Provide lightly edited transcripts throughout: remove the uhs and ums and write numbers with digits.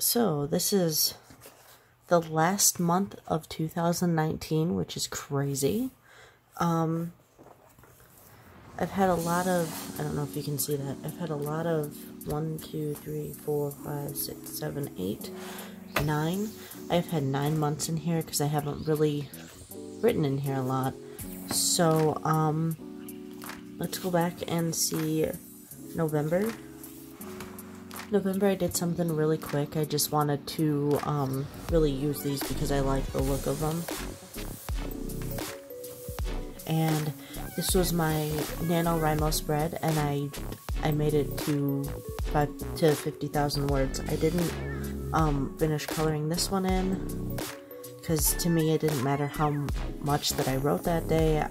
So this is the last month of 2019, which is crazy. I've had a lot of, I don't know if you can see that, I've had a lot of 1, 2, 3, 4, 5, 6, 7, 8, 9. I've had 9 months in here because I haven't really written in here a lot. So, let's go back and see November. November I did something really quick. I just wanted to really use these because I like the look of them. And this was my NaNoWriMo spread, and I made it to 50,000 words. I didn't finish coloring this one in because to me it didn't matter how much that I wrote that day.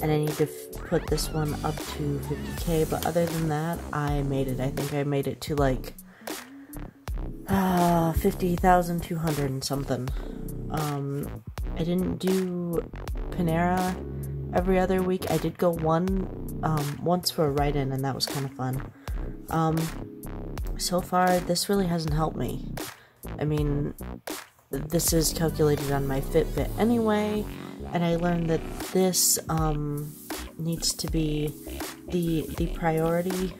And I need to put this one up to 50k, but other than that, I made it. I think I made it to like 50,200 and something. I didn't do Panera every other week. I did go once for a write-in, and that was kind of fun. So far, this really hasn't helped me. I mean, this is calculated on my Fitbit anyway, and I learned that this needs to be the priority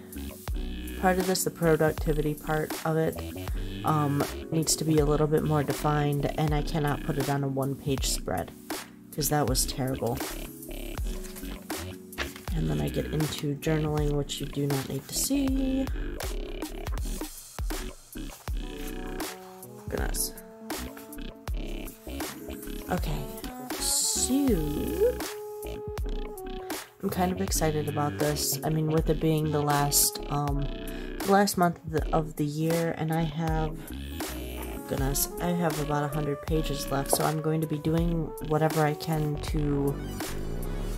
part of this, the productivity part of it, needs to be a little bit more defined, and I cannot put it on a one-page spread, because that was terrible. And then I get into journaling, which you do not need to see. Goodness. Okay, so I'm kind of excited about this. I mean, with it being the last month of the year, and I have about 100 pages left, so I'm going to be doing whatever I can to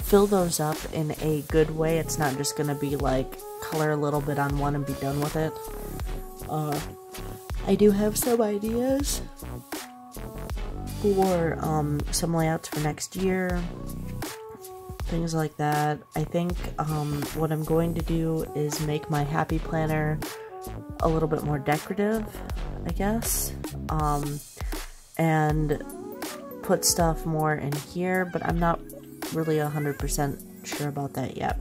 fill those up in a good way. It's not just going to be like color a little bit on one and be done with it. I do have some ideas for some layouts for next year, things like that. I think what I'm going to do is make my happy planner a little bit more decorative, I guess, and put stuff more in here, but I'm not really 100% sure about that yet.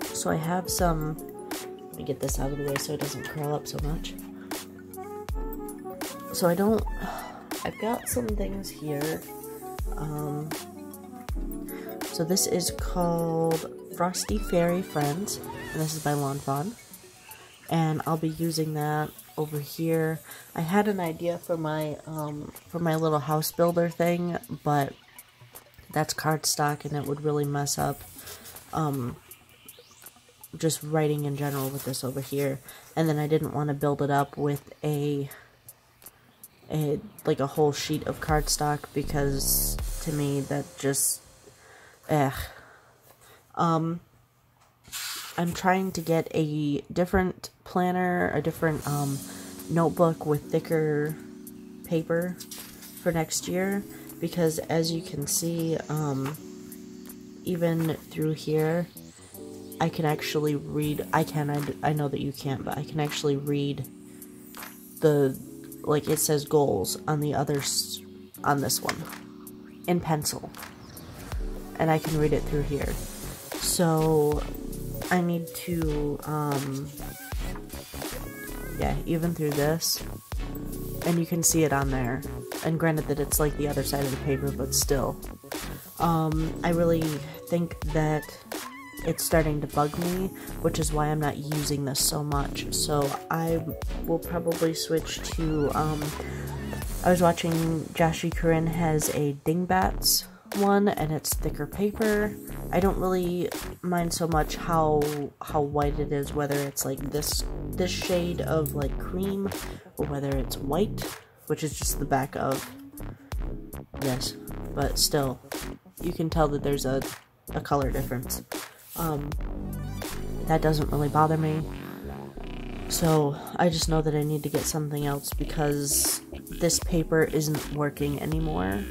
So I have some, let me get this out of the way so it doesn't curl up so much. So I've got some things here. So this is called Frosty Fairy Friends, and this is by Lawn Fawn. And I'll be using that over here. I had an idea for my little house builder thing, but that's cardstock and it would really mess up just writing in general with this over here. And then I didn't want to build it up with like a whole sheet of cardstock, because to me that just I'm trying to get a different planner, a different notebook with thicker paper for next year, because as you can see, even through here, I can actually read, I know that you can't, but I can actually read like it says goals on the others, on this one, in pencil. And I can read it through here. So I need to, yeah, even through this, and you can see it on there. And granted that it's like the other side of the paper, but still. I really think that it's starting to bug me, which is why I'm not using this so much. So I will probably switch to, I was watching Joshie Corinne has a Dingbats one, and it's thicker paper. I don't really mind so much how white it is, whether it's like this shade of like cream, or whether it's white, which is just the back of this, but still, you can tell that there's a color difference. That doesn't really bother me. So I just know that I need to get something else because this paper isn't working anymore.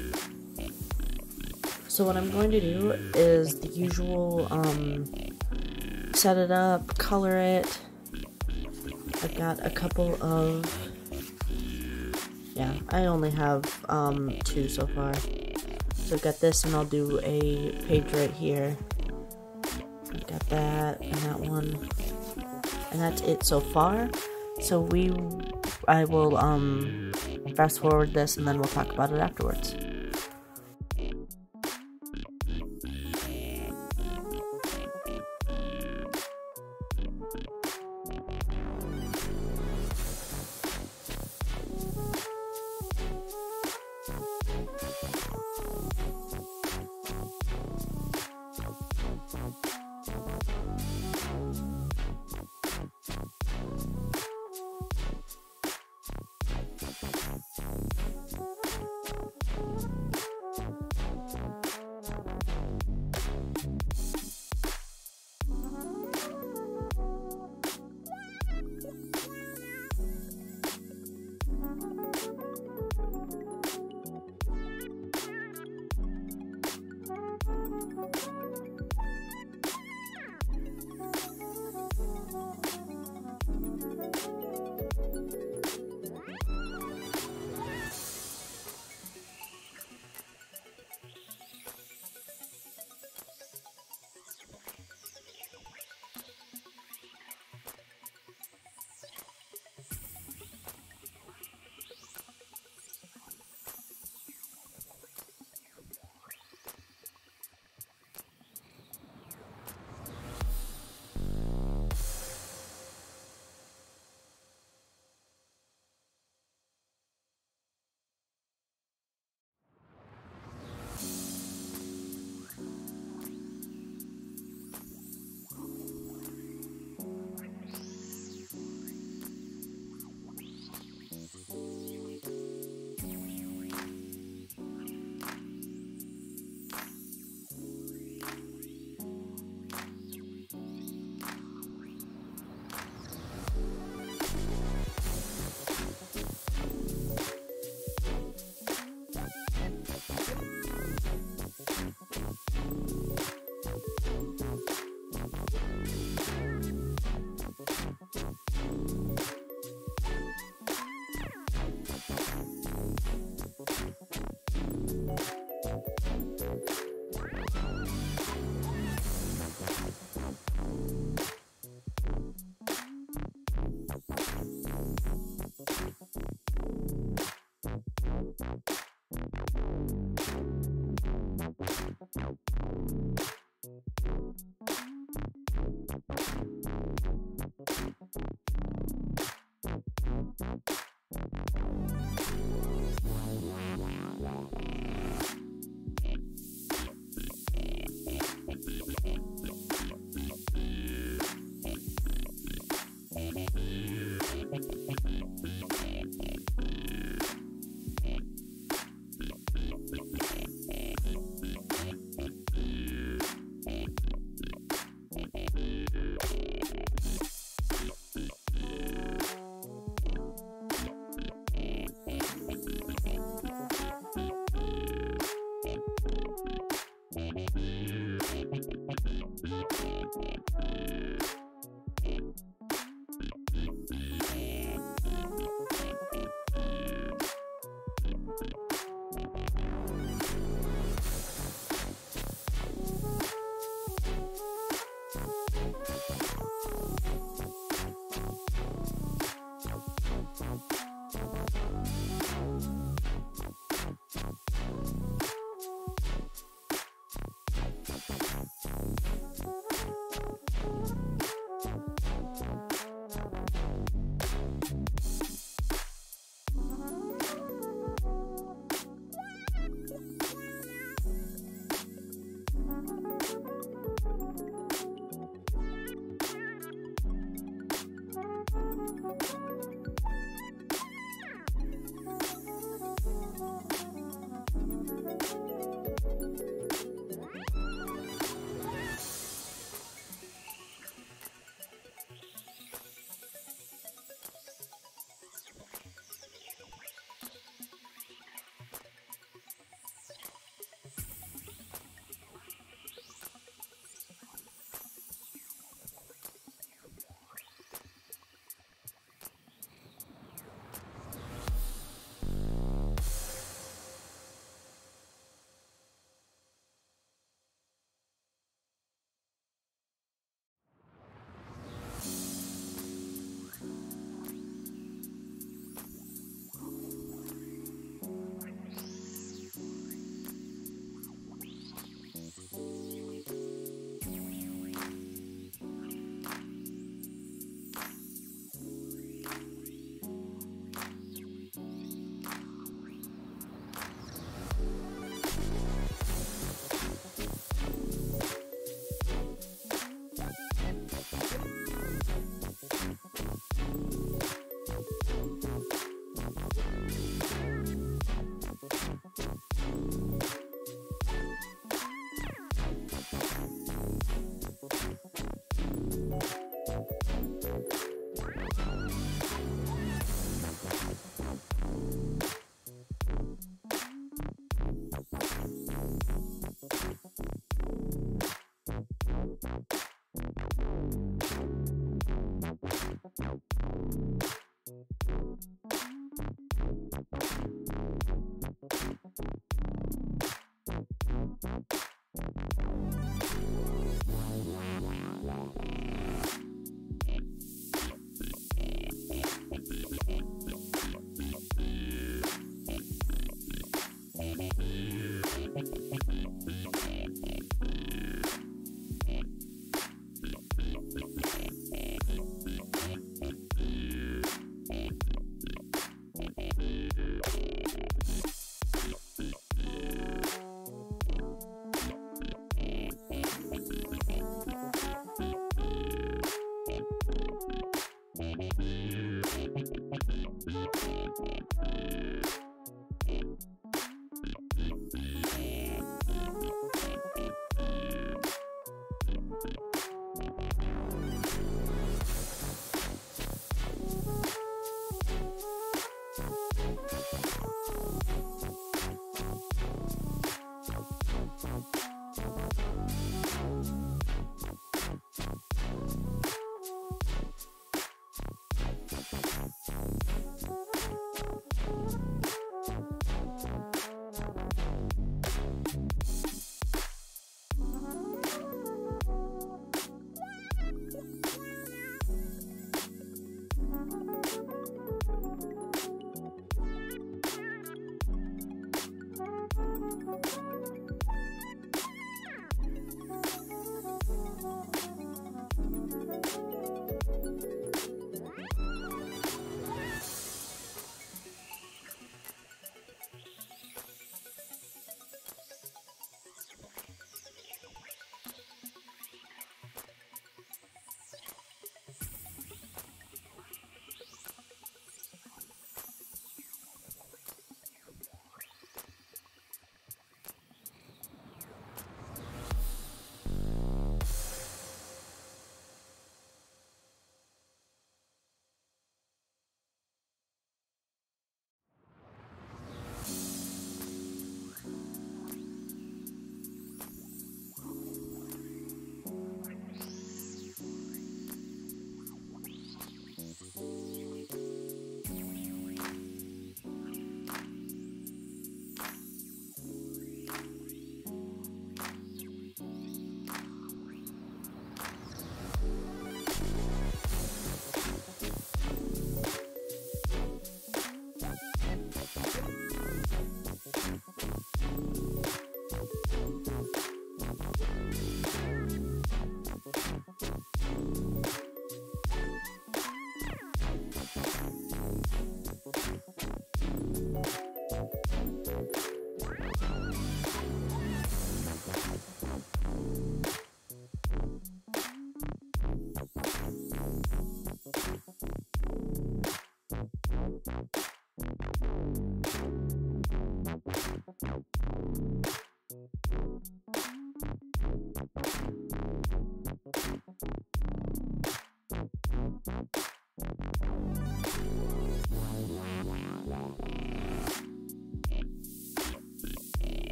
So what I'm going to do is the usual, set it up, color it, I've got a couple of, yeah, I only have 2 so far. So I've got this, and I'll do a page right here. I've got that and that one, and that's it so far. So I will fast forward this, and then we'll talk about it afterwards.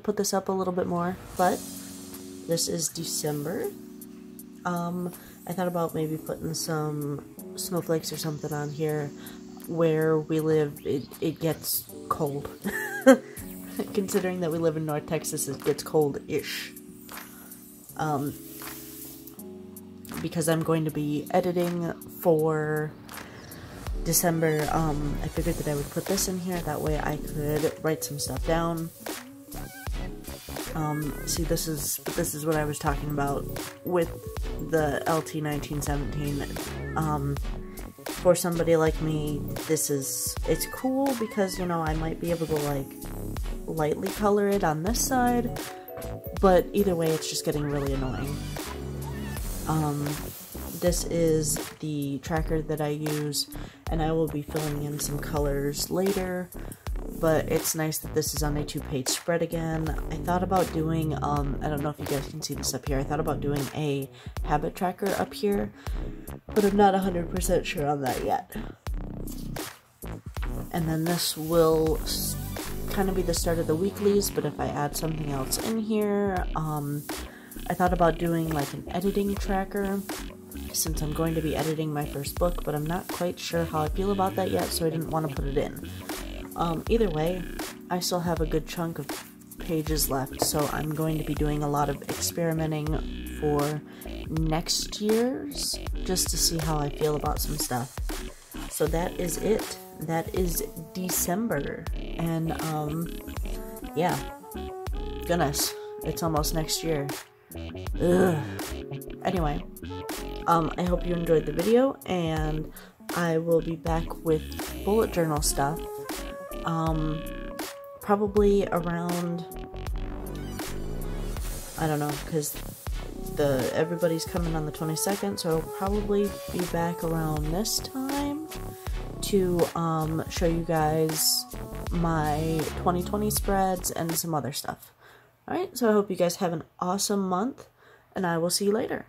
put this up a little bit more, but this is December. I thought about maybe putting some snowflakes or something on here. Where we live, it gets cold. Considering that we live in North Texas, it gets cold-ish. Because I'm going to be editing for December, I figured that I would put this in here, that way I could write some stuff down. See, this is what I was talking about with the LT 1917. For somebody like me, it's cool because, you know, I might be able to, like, lightly color it on this side, but either way, it's just getting really annoying. This is the tracker that I use, and I will be filling in some colors later, but it's nice that this is on a 2-page spread again. I thought about doing, I don't know if you guys can see this up here, I thought about doing a habit tracker up here, but I'm not 100% sure on that yet. And then this will kind of be the start of the weeklies, but if I add something else in here, I thought about doing like an editing tracker, since I'm going to be editing my first book, but I'm not quite sure how I feel about that yet, so I didn't want to put it in. Either way, I still have a good chunk of pages left, so I'm going to be doing a lot of experimenting for next year's, just to see how I feel about some stuff. So that is it. That is December, and yeah, goodness, it's almost next year. Ugh. Anyway, I hope you enjoyed the video, and I will be back with bullet journal stuff, probably around, I don't know, because everybody's coming on the 22nd, so I'll probably be back around this time to show you guys my 2020 spreads and some other stuff. Alright, so I hope you guys have an awesome month, and I will see you later.